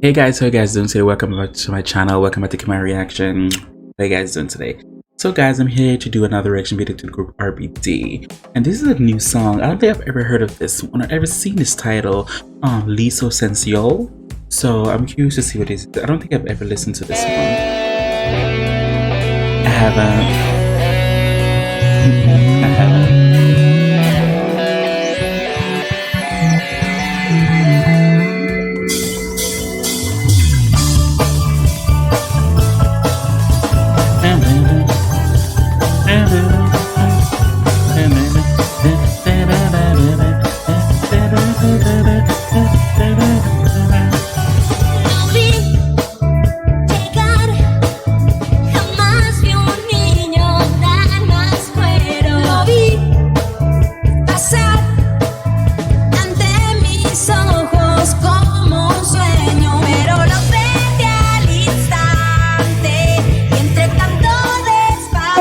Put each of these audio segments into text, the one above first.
Hey guys, how you guys doing today? Welcome back to my channel. Welcome back to my reaction. How you guys doing today? So guys, I'm here to do another reaction video to the group RBD. And this is a new song. I don't think I've ever heard of this one. I've ever seen this title, Liso Sensual. So I'm curious to see what it is. I don't think I've ever listened to this one. I haven't. I haven't.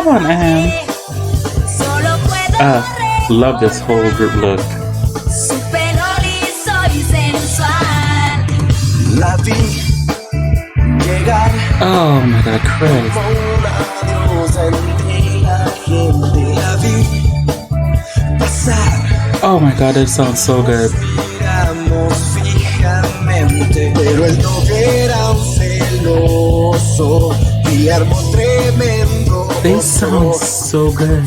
Come on, love this whole group look. Oh my god, Chris. Oh my god, that sounds so good. They sound so good.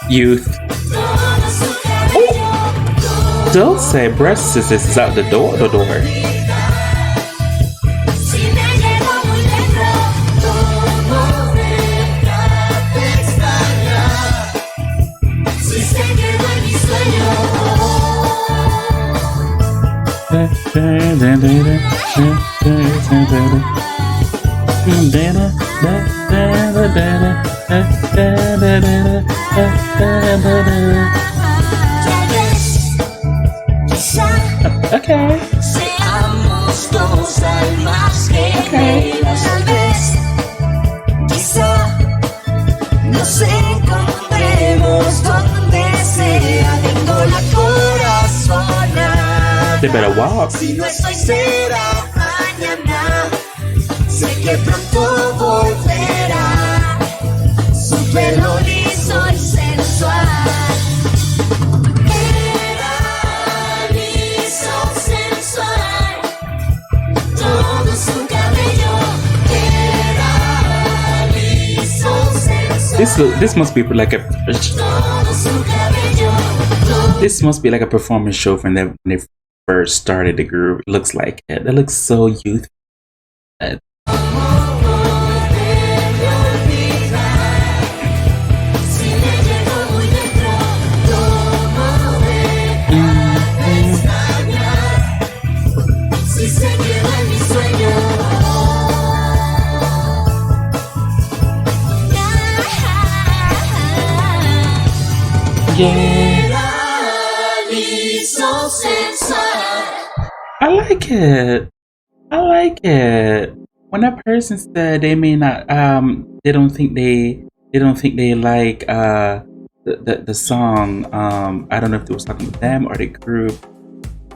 Youth. Oh, don't say breast is out the door. Okay. They better walk. This must be like a performance show from when they first started the group. It looks like it. That looks so youthful. Yeah. I like it. I like it. When a person said they may not they don't think they like the song, I don't know if they was talking to them or the group.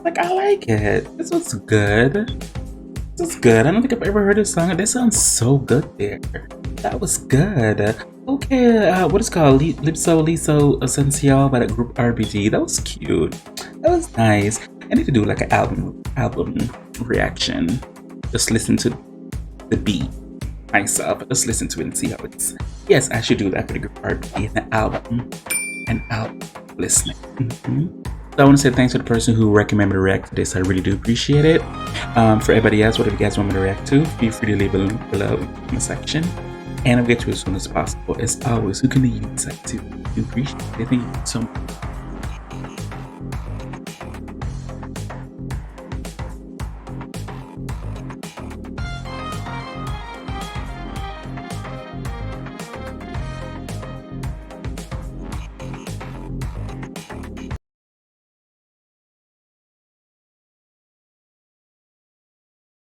Like, I like it. This was good. This was good. I don't think I've ever heard this song. This sounds so good there. That was good. Okay, what is it called? Liso Sensual by the group RBD. That was cute. That was nice. I need to do like an album reaction. Just listen to the beat myself. Just listen to it and see how it's. Yes, I should do that for the group RBD and an album listening. So I want to say thanks to the person who recommended me to react to this. I really do appreciate it. For everybody else, whatever you guys want me to react to, feel free to leave a link below in the section. And I'll get to it as soon as possible. As always, who can you use that to? Do appreciate it. Thank you so much.